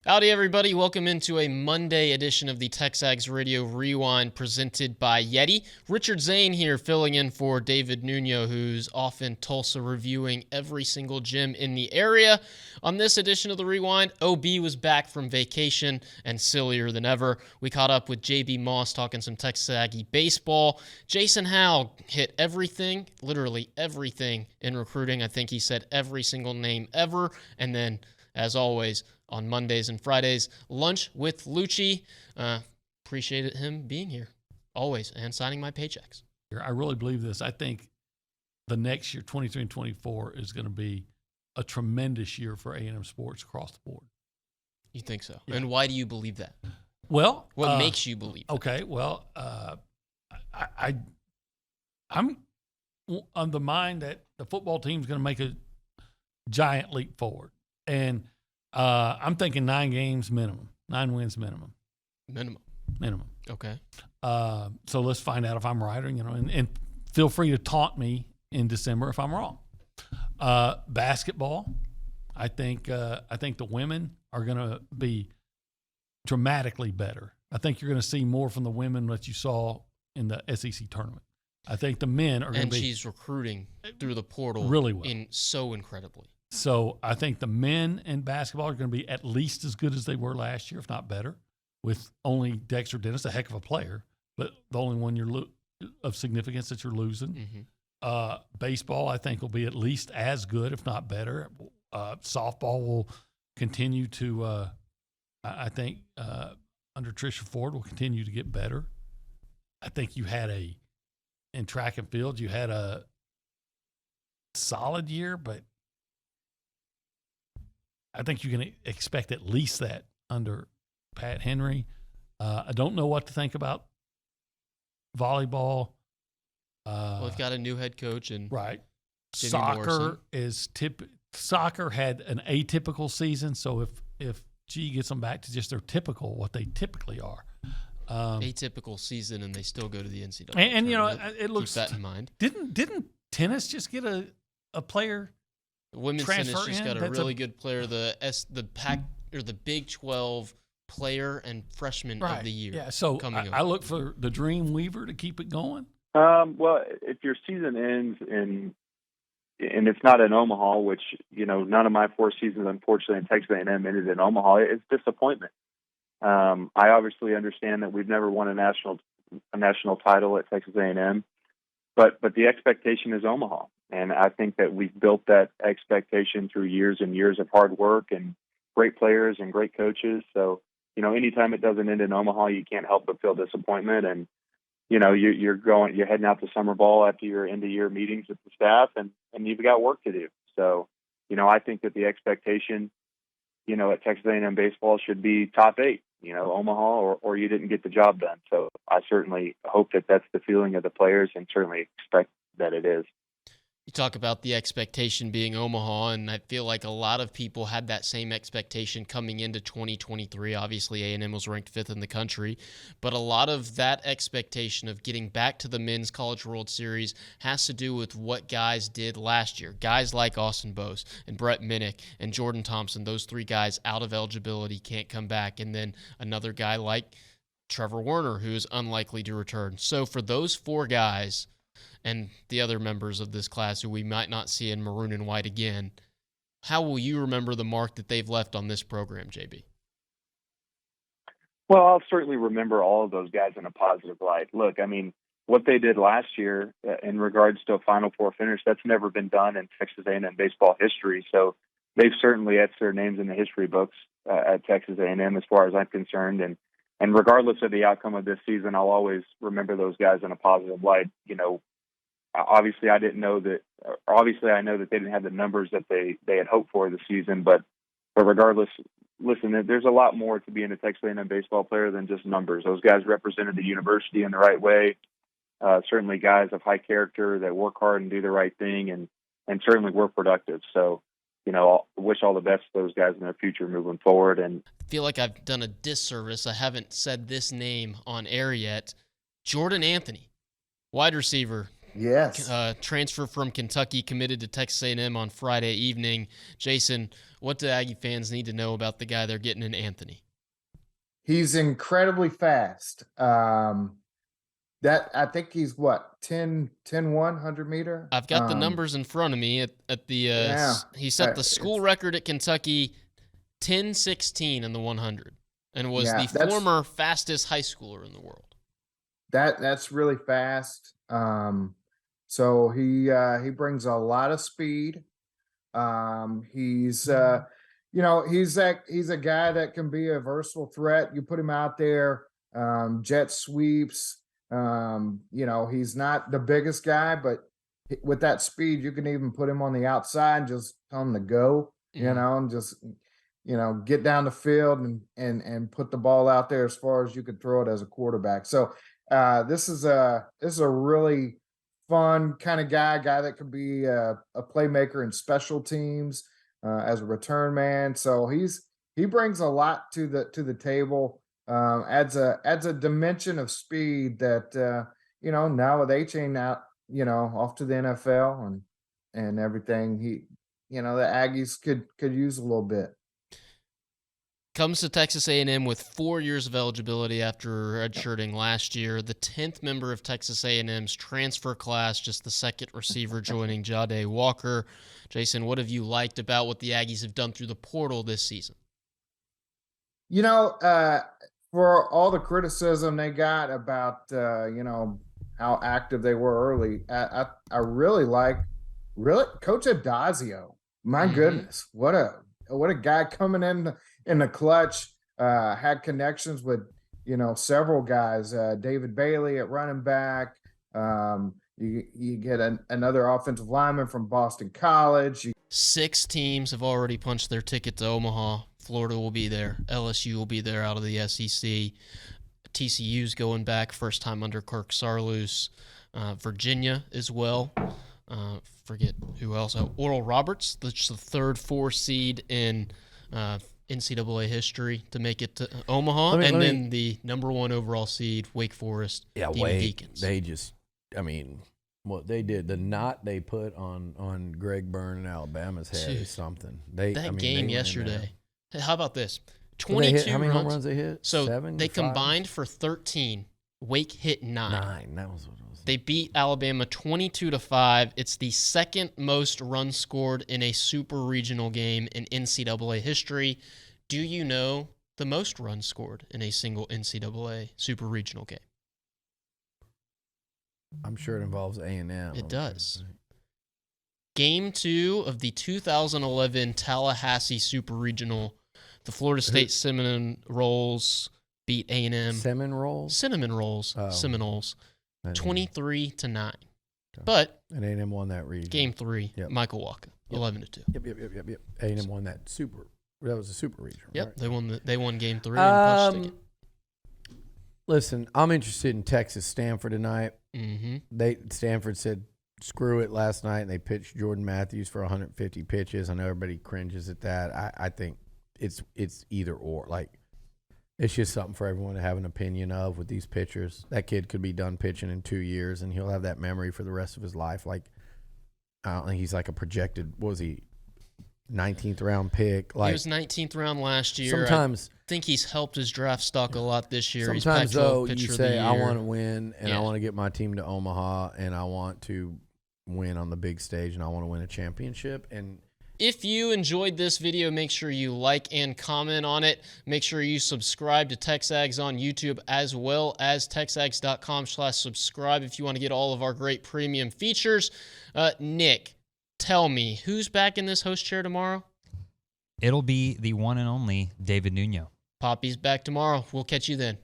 Howdy, everybody. Welcome into a Monday edition of the TexAgs Radio Rewind presented by Yeti. Richard Zane here filling in for David Nuno, who's off in Tulsa reviewing every single gym in the area. On this edition of the Rewind, OB was back from vacation and sillier than ever. We caught up with JB Moss talking some Texas Aggie baseball. Jason Howell hit everything, literally everything in recruiting. I think he said every single name ever. And then, as always, on Mondays and Fridays, lunch with Liucci. Appreciated him being here, always, and signing my paychecks. I really believe this. I think the next year, 23 and 24, is going to be a tremendous year for A&M sports across the board. You think so? Yeah. And why do you believe that? Well, what makes you believe that? Okay, well, I'm on the mind that the football team's going to make a giant leap forward. And I'm thinking 9 games minimum, 9 wins minimum. Minimum. Okay. So let's find out if I'm right, or and feel free to taunt me in December if I'm wrong. Basketball, I think the women are going to be dramatically better. I think you're going to see more from the women that you saw in the SEC tournament. I think the men are going to be. And she's recruiting through the portal really well, so incredibly. So I think the men in basketball are going to be at least as good as they were last year, if not better, with only Dexter Dennis, a heck of a player, but the only one of significance that you're losing. Mm-hmm. Baseball, I think, will be at least as good, if not better. Softball will continue to, I think, under Tricia Ford, will continue to get better. I think in track and field, you had a solid year, but I think you can expect at least that under Pat Henry. I don't know what to think about volleyball. We've got a new head coach, and right. Jimmy Soccer Soccer had an atypical season, so if G gets them back to just their typical, what they typically are. Atypical season, and they still go to the NCAA. And it looks. Keep that in mind. Didn't tennis just get a player? The women's tennis just got a really good player, the Big 12 player and freshman of the year. Yeah, so I look for the Dream Weaver to keep it going. Well, if your season ends and it's not in Omaha, which none of my 4 seasons, unfortunately, in Texas A&M ended in Omaha, it's disappointment. I obviously understand that we've never won a national title at Texas A&M, but the expectation is Omaha. And I think that we've built that expectation through years and years of hard work and great players and great coaches. So, anytime it doesn't end in Omaha, you can't help but feel disappointment. And, you're heading out to summer ball after your end of year meetings with the staff, and you've got work to do. So, I think that the expectation, at Texas A&M baseball should be top 8, Omaha, or you didn't get the job done. So I certainly hope that that's the feeling of the players, and certainly expect that it is. You talk about the expectation being Omaha, and I feel like a lot of people had that same expectation coming into 2023. Obviously, A&M was ranked 5th in the country, but a lot of that expectation of getting back to the Men's College World Series has to do with what guys did last year. Guys like Austin Bose and Brett Minnick and Jordan Thompson, those 3 guys out of eligibility, can't come back. And then another guy like Trevor Werner, who is unlikely to return. So for those 4 guys and the other members of this class who we might not see in maroon and white again, how will you remember the mark that they've left on this program, JB? Well, I'll certainly remember all of those guys in a positive light. Look, what they did last year in regards to a Final Four finish, that's never been done in Texas A&M baseball history. So they've certainly etched their names in the history books at Texas A&M as far as I'm concerned. And regardless of the outcome of this season, I'll always remember those guys in a positive light. Obviously I know that they didn't have the numbers that they had hoped for this season, but regardless, listen, there's a lot more to being a Texas A&M baseball player than just numbers. Those guys represented the university in the right way. Certainly guys of high character that work hard and do the right thing, and certainly were productive. So, I wish all the best to those guys in their future moving forward. And I feel like I've done a disservice. I haven't said this name on air yet. Jordan Anthony, wide receiver, Yes. Transfer from Kentucky, committed to Texas A&M on Friday evening. Jason, what do Aggie fans need to know about the guy they're getting in Anthony? He's incredibly fast. That I think he's what 10 100 meter. I've got the numbers in front of me at the Yeah. he set the school record at Kentucky 10:16 in the 100 and was the former fastest high schooler in the world. That's really fast. So he brings a lot of speed. He's he's a guy that can be a versatile threat. You put him out there, jet sweeps. He's not the biggest guy, but with that speed, you can even put him on the outside and just tell him to go, and just, get down the field and put the ball out there as far as you could throw it as a quarterback. So this is a really fun kind of guy that could be a playmaker in special teams as a return man. So he brings a lot to the table. Adds a dimension of speed that now with A-Chain out, off to the NFL and everything, the Aggies could use a little bit. Comes to Texas A&M with 4 years of eligibility after redshirting last year. The 10th member of Texas A&M's transfer class, just the second receiver joining Jahdae Walker. Jason, what have you liked about what the Aggies have done through the portal this season? For all the criticism they got about, how active they were early, I really like Coach Adazio. My goodness, what a guy coming in the clutch. Had connections with several guys. David Bailey at running back. You get another offensive lineman from Boston College. 6 teams have already punched their ticket to Omaha. Florida will be there. LSU will be there out of the SEC. TCU's going back, first time under Kirk Saarloos. Virginia as well. Forget who else. Oral Roberts, that's the third 4 seed in NCAA history to make it to Omaha. Then the number 1 overall seed, Wake Forest, Deacons. They just, what they did, the knot they put on Greg Byrne in Alabama's head is something. Game yesterday. Hey, how about this? 22 how many runs. home runs they hit? So 7, they 5? Combined for 13. Wake hit 9. 9. That was what it was. They beat Alabama 22-5. It's the second most runs scored in a super regional game in NCAA history. Do you know the most runs scored in a single NCAA super regional game? I'm sure it involves A&M. It does. Game 2 of the 2011 Tallahassee Super Regional, the Florida State Seminoles beat A&M. Seminoles? Cinnamon Rolls. Oh. Seminoles. 23-9. Okay. But and A&M won that region. Game 3, Yep. Michael Walker, 11-2. Yep. A&M won that super. That was a super region. Yep, right? they won Game 3 and punched ticket. Listen, I'm interested in Texas Stanford tonight. Stanford said screw it last night, and they pitched Jordan Matthews for 150 pitches. I know everybody cringes at that. I think it's either or. Like, it's just something for everyone to have an opinion of with these pitchers. That kid could be done pitching in 2 years, and he'll have that memory for the rest of his life. Like, I don't think he's like a projected, what was he, 19th round pick? Like, he was 19th round last year. Sometimes, I think he's helped his draft stock a lot this year. Sometimes, he's though, pitcher you of the say, I year. want to win, and I want to get my team to Omaha, and I want to win on the big stage, and I want to win a championship. And if you enjoyed this video, make sure you like and comment on it. Make sure you subscribe to TexAgs on YouTube as well as texags.com/subscribe if you want to get all of our great premium features. Nick, tell me, who's back in this host chair tomorrow? It'll be the one and only David Nuno. Poppy's back tomorrow. We'll catch you then.